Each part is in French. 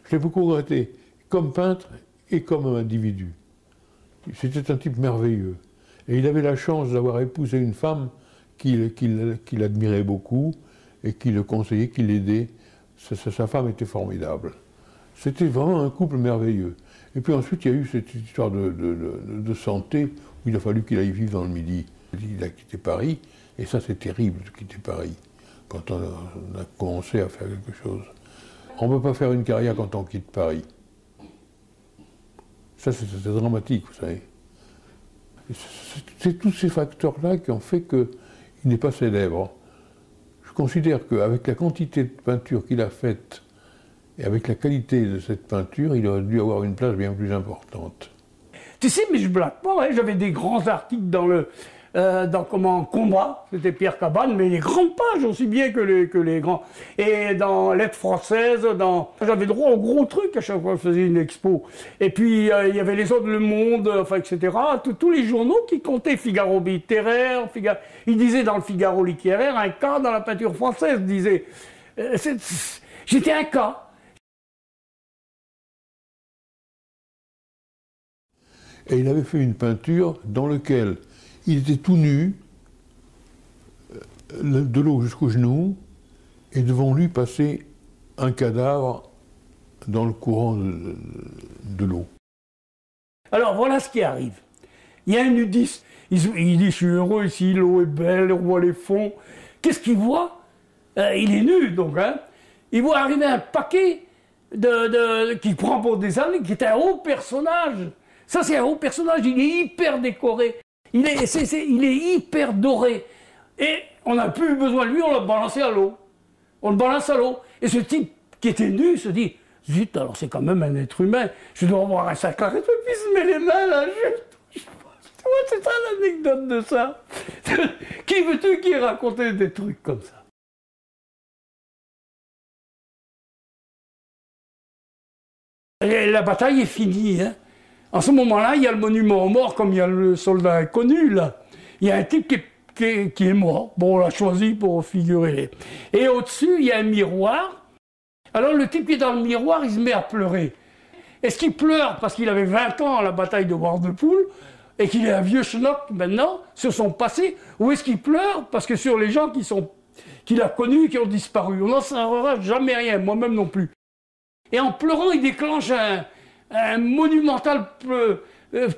Je l'ai beaucoup regretté, comme peintre et comme individu. C'était un type merveilleux. Et il avait la chance d'avoir épousé une femme qu'il admirait beaucoup et qui le conseillait, qui l'aidait. Sa femme était formidable. C'était vraiment un couple merveilleux. Et puis ensuite, il y a eu cette histoire de santé où il a fallu qu'il aille vivre dans le Midi. Il a quitté Paris, et ça c'est terrible de quitter Paris, quand on a commencé à faire quelque chose. On ne peut pas faire une carrière quand on quitte Paris. Ça c'est dramatique, vous savez. C'est tous ces facteurs-là qui ont fait qu'il n'est pas célèbre. Je considère qu'avec la quantité de peinture qu'il a faite et avec la qualité de cette peinture, il aurait dû avoir une place bien plus importante. Tu sais, mais je blague pas, hein, j'avais des grands articles dans Combat, c'était Pierre Cabane, mais les grandes pages aussi bien que les grands. Et dans Lettres françaises, j'avais droit aux gros trucs à chaque fois que je faisais une expo. Et puis il y avait les autres, Le Monde, enfin etc. Tous les journaux qui comptaient Figaro littéraire, ils disaient dans le Figaro littéraire un cas dans la peinture française, disait. J'étais un cas. Et il avait fait une peinture dans laquelle il était tout nu, de l'eau jusqu'aux genoux, et devant lui passait un cadavre dans le courant de l'eau. Alors voilà ce qui arrive. Il y a un nudiste, il dit je suis heureux ici, l'eau est belle, on voit les fonds. Qu'est-ce qu'il voit? Il est nu donc, hein. Il voit arriver un paquet qui prend pour des années, qui est un haut personnage. Ça, c'est un haut personnage, il est hyper décoré, il est hyper doré. Et on n'a plus eu besoin de lui, on l'a balancé à l'eau. On le balance à l'eau. Et ce type qui était nu se dit, zut, alors c'est quand même un être humain, je dois avoir un sacré truc, puis il se met les mains là, tu vois, c'est ça l'anecdote de ça. Qui veux-tu qui racontait des trucs comme ça? Et la bataille est finie, hein. En ce moment-là, il y a le monument aux morts, comme il y a le soldat inconnu, là. Il y a un type qui est mort. Bon, on l'a choisi pour figurer. Et au-dessus, il y a un miroir. Alors, le type qui est dans le miroir, il se met à pleurer. Est-ce qu'il pleure parce qu'il avait 20 ans à la bataille de Wardepool et qu'il est un vieux schnock maintenant, sur son passé? Ou est-ce qu'il pleure parce que sur les gens qu'il a connus et qui ont disparu? On n'en saura jamais rien, moi-même non plus. Et en pleurant, il déclenche un monumental pleu.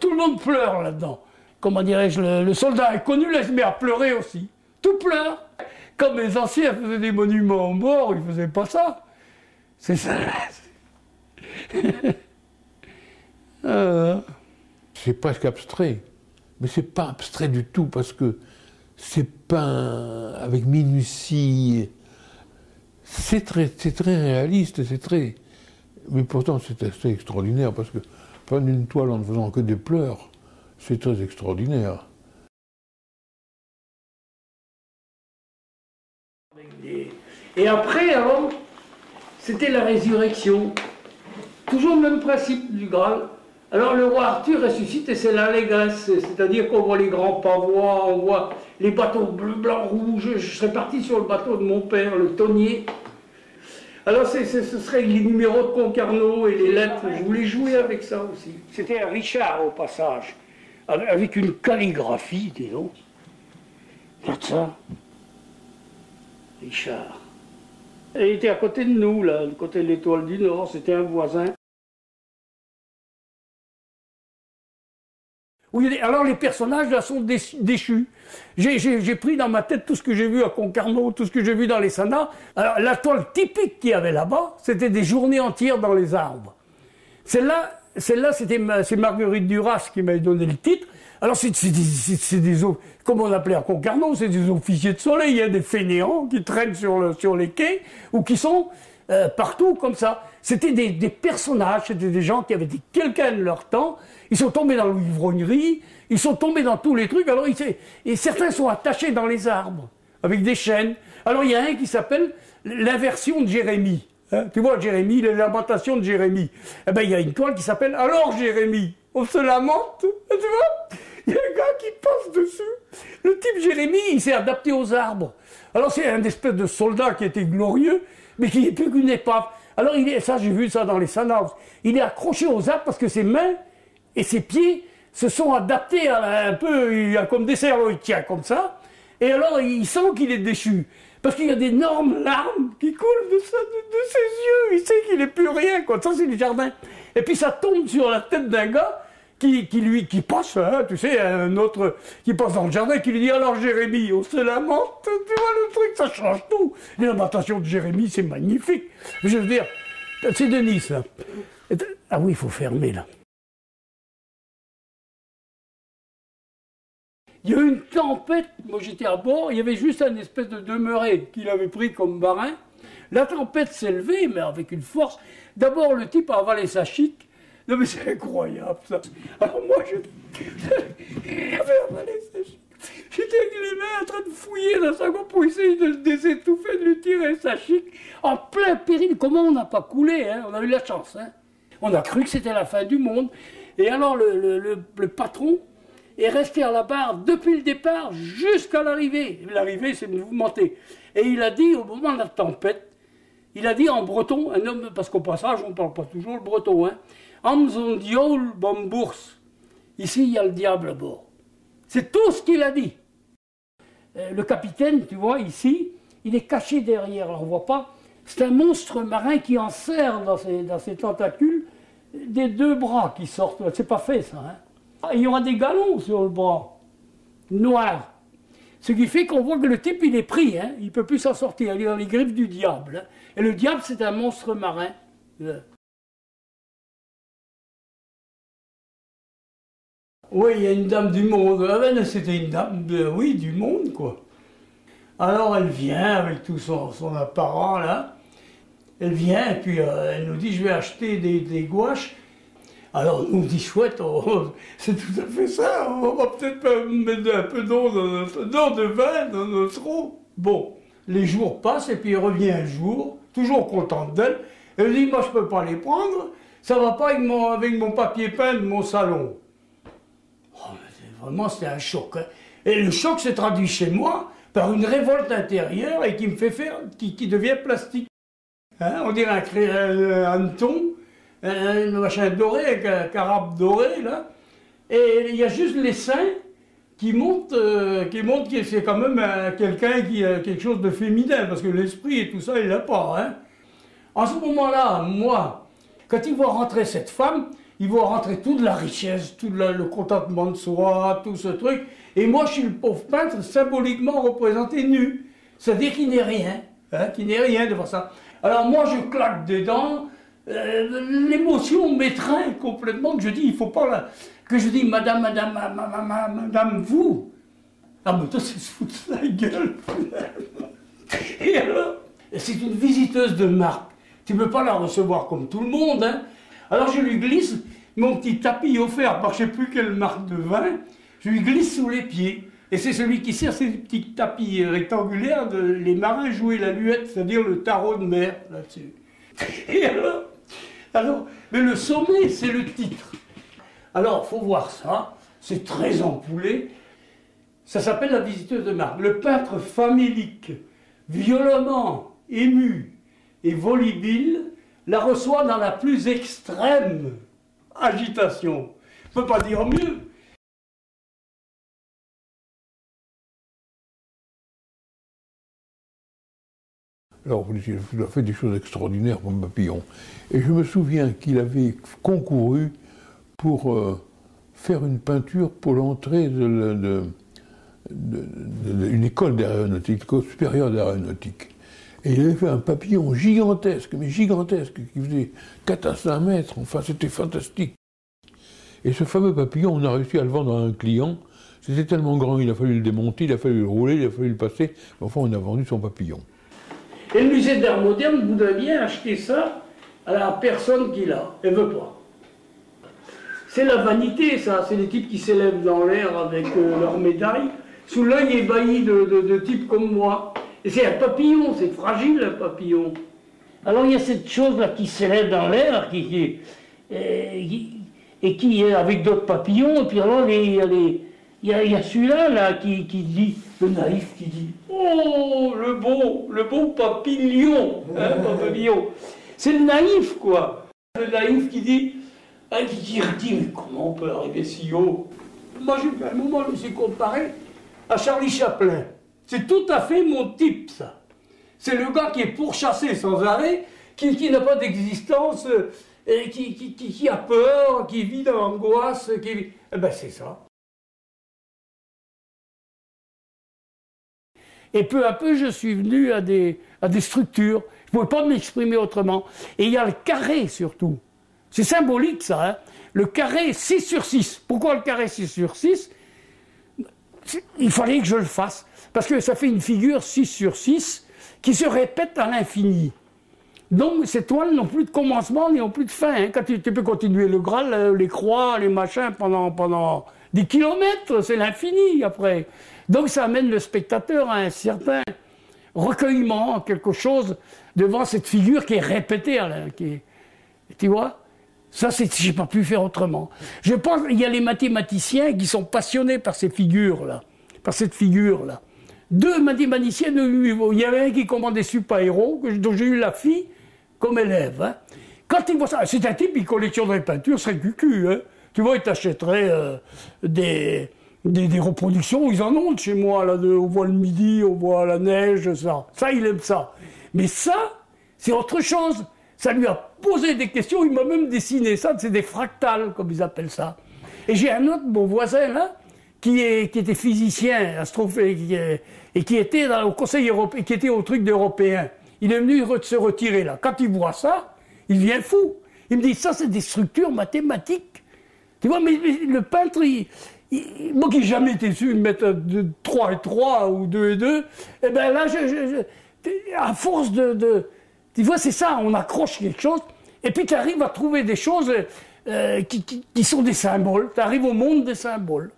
Tout le monde pleure là-dedans. Comment dirais-je, le soldat inconnu, là, il se met à pleurer aussi. Tout pleure. Comme les anciens faisaient des monuments aux morts, ils ne faisaient pas ça. C'est ça. C'est presque abstrait. Mais c'est pas abstrait du tout, parce que c'est peint avec minutie. C'est très réaliste, c'est très... Mais pourtant, c'est assez extraordinaire, parce que peindre une toile en ne faisant que des pleurs, c'est très extraordinaire. Et après, alors, c'était la résurrection. Toujours le même principe du Graal. Alors le roi Arthur ressuscite et c'est l'allégresse, c'est-à-dire qu'on voit les grands pavois, on voit les bateaux bleu, blanc, rouge. Je serais parti sur le bateau de mon père, le Tonnier. Alors ce serait les numéros de Concarneau et les lettres, je voulais jouer avec ça aussi. C'était un Richard au passage, avec une calligraphie, dis donc. Regarde ça. Richard. Et il était à côté de nous, là, du côté de l'Étoile du Nord, c'était un voisin. Oui, alors les personnages là sont déchus. J'ai pris dans ma tête tout ce que j'ai vu à Concarneau, tout ce que j'ai vu dans les sanas. Alors la toile typique qu'il y avait là-bas, c'était des journées entières dans les arbres. Celle-là, c'est Marguerite Duras qui m'avait donné le titre. Alors c'est comme on appelait à Concarneau, c'est des officiers de soleil, il y a des fainéants qui traînent sur les quais ou qui sont partout comme ça. C'était des personnages, c'était des gens qui avaient dit quelqu'un de leur temps. Ils sont tombés dans l'ivrognerie, ils sont tombés dans tous les trucs. Alors, et certains sont attachés dans les arbres, avec des chaînes. Alors, il y a un qui s'appelle l'inversion de Jérémie. Hein, tu vois, Jérémie, les lamentations de Jérémie. Eh bien, il y a une toile qui s'appelle « Alors, Jérémie, on se lamente ». Tu vois, il y a un gars qui passe dessus. Le type Jérémie, il s'est adapté aux arbres. Alors, c'est un espèce de soldat qui était glorieux, mais qui n'est plus qu'une épave. Alors, ça, j'ai vu ça dans les sanas. Il est accroché aux arbres parce que ses mains et ses pieds se sont adaptés à un peu, il a comme des cerveaux, il tient comme ça. Et alors, il sent qu'il est déchu. Parce qu'il y a d'énormes larmes qui coulent de ses yeux. Il sait qu'il n'est plus rien, quoi. Ça, c'est le jardin. Et puis, ça tombe sur la tête d'un gars qui passe, hein, tu sais, un autre qui passe dans le jardin, qui lui dit, alors Jérémie, on se lamente, tu vois le truc, ça change tout. Les lamentations de Jérémie, c'est magnifique. Je veux dire, c'est Denis, là. Ah oui, il faut fermer, là. Il y a eu une tempête, moi j'étais à bord, il y avait juste un espèce de demeuré qu'il avait pris comme marin. La tempête s'est levée, mais avec une force. D'abord, le type a avalé sa chic. Non mais c'est incroyable ça. Alors moi, j'avais avalé sa chic. J'étais avec les mains en train de fouiller dans sa gourde pour essayer de le désétouffer, de lui tirer sa chic. En plein péril, comment on n'a pas coulé, hein? On a eu la chance. Hein? On a cru que c'était la fin du monde. Et alors le patron est resté à la barre depuis le départ jusqu'à l'arrivée. L'arrivée s'est mouvementée. Et il a dit, au moment de la tempête, il a dit en breton, un homme, parce qu'au passage, on ne parle pas toujours le breton, hein, Amzon diol bombours. Ici, il y a le diable à bord. C'est tout ce qu'il a dit. Le capitaine, tu vois, ici, il est caché derrière, on ne voit pas. C'est un monstre marin qui enserre dans ses tentacules des deux bras qui sortent. C'est pas fait, ça, hein. Il y aura des galons sur le bras, noirs. Ce qui fait qu'on voit que le type, il est pris, hein. Il ne peut plus s'en sortir, il est dans les griffes du diable. Hein. Et le diable, c'est un monstre marin. Oui, il y a une dame du monde. Ah ben, c'était une dame, oui, du monde, quoi. Alors, elle vient avec tout son apparat, là. Elle vient, et puis elle nous dit, je vais acheter des gouaches. Alors, on nous dit, chouette, c'est tout à fait ça, on va peut-être mettre un peu d'eau, de vin dans notre eau. Bon, les jours passent, et puis il revient un jour, toujours contente d'elle. Elle dit, moi, je ne peux pas les prendre, ça ne va pas avec mon papier peint de mon salon. Oh, vraiment, c'était un choc. Hein. Et le choc s'est traduit chez moi par une révolte intérieure et qui me fait faire, qui devient plastique. Hein, on dirait un hanneton. Un machin doré, avec un carabe doré, là. Et il y a juste les seins qui montrent que c'est quand même quelqu'un qui a quelque chose de féminin, parce que l'esprit et tout ça, il l'a pas. Hein. En ce moment-là, moi, quand il voit rentrer cette femme, il voit rentrer toute la richesse, tout le contentement de soi, tout ce truc. Et moi, je suis le pauvre peintre symboliquement représenté nu. C'est-à-dire qu'il n'est rien, hein, qu'il n'est rien devant ça. Alors moi, je claque des dents. L'émotion m'étreint complètement, que je dis, il faut pas que je dis, madame, vous. Ah, mais toi, c'est se foutre de la gueule. Et alors, c'est une visiteuse de marque. Tu ne peux pas la recevoir comme tout le monde, hein. Alors, je lui glisse mon petit tapis offert par je ne sais plus quelle marque de vin, je lui glisse sous les pieds. Et c'est celui qui sert ces petits tapis rectangulaires, les marins jouaient la luette, c'est-à-dire le tarot de mer, là-dessus. Et alors, mais le sommet, c'est le titre. Alors, il faut voir ça, c'est très ampoulé. Ça s'appelle La visiteuse de marque. Le peintre famélique, violemment ému et volubile, la reçoit dans la plus extrême agitation. Je ne peux pas dire mieux. Alors, il a fait des choses extraordinaires pour Papillon. Et je me souviens qu'il avait concouru pour faire une peinture pour l'entrée d'une école d'aéronautique, école supérieure d'aéronautique. Et il avait fait un papillon gigantesque, mais gigantesque, qui faisait 4 à 5 mètres, enfin c'était fantastique. Et ce fameux papillon, on a réussi à le vendre à un client. C'était tellement grand, il a fallu le démonter, il a fallu le rouler, il a fallu le passer. Mais enfin, on a vendu son papillon. Et le musée d'art moderne voudrait bien acheter ça à la personne qui l'a. Elle ne veut pas. C'est la vanité, ça. C'est les types qui s'élèvent dans l'air avec leurs médailles, sous l'œil ébahi de types comme moi. Et c'est un papillon, c'est fragile un papillon. Alors il y a cette chose-là qui s'élève dans l'air, et qui est avec d'autres papillons, et puis alors il y a celui-là là, qui dit, le naïf qui dit, oh, le beau papillon, hein, papillon. C'est le naïf, quoi. Le naïf qui dit, mais comment on peut arriver si haut? Moi, à un moment, je me suis comparé à Charlie Chaplin. C'est tout à fait mon type, ça. C'est le gars qui est pourchassé sans arrêt, qui n'a pas d'existence, qui a peur, qui vit dans l'angoisse, Eh ben, c'est ça. Et peu à peu, je suis venu à des structures. Je ne pouvais pas m'exprimer autrement. Et il y a le carré, surtout. C'est symbolique, ça. Hein. Le carré 6 sur 6. Pourquoi le carré 6 sur 6? Il fallait que je le fasse. Parce que ça fait une figure 6 sur 6 qui se répète à l'infini. Donc ces toiles n'ont plus de commencement, n'ont plus de fin. Hein. Quand tu peux continuer le Graal, les croix, les machins pendant des kilomètres, c'est l'infini après. Donc ça amène le spectateur à un certain recueillement, quelque chose devant cette figure qui est répétée. Tu vois? Ça, j'ai pas pu faire autrement. Je pense qu'il y a les mathématiciens qui sont passionnés par ces figures-là, par cette figure-là. 2 mathématiciens, il y avait un qui commandait super-héros, dont j'ai eu la fille comme élève. Hein. Quand il voit ça, c'est un type qui collectionnerait les peintures, serait cucu. Hein. Tu vois, il t'achèterait des reproductions, ils en ont de chez moi, là, on voit le midi, on voit la neige, ça. Ça, il aime ça. Mais ça, c'est autre chose. Ça lui a posé des questions, il m'a même dessiné ça, c'est des fractales, comme ils appellent ça. Et j'ai un autre, mon voisin, là, qui était physicien, et qui était au Conseil européen, qui était au truc d'européen. Il est venu se retirer là. Quand il voit ça, il devient fou. Il me dit, ça c'est des structures mathématiques. Tu vois, mais le peintre, moi qui n'ai jamais été sûr de mettre 3 et 3 ou 2 et 2, eh ben là, à force tu vois, c'est ça, on accroche quelque chose, et puis tu arrives à trouver des choses qui sont des symboles. Tu arrives au monde des symboles.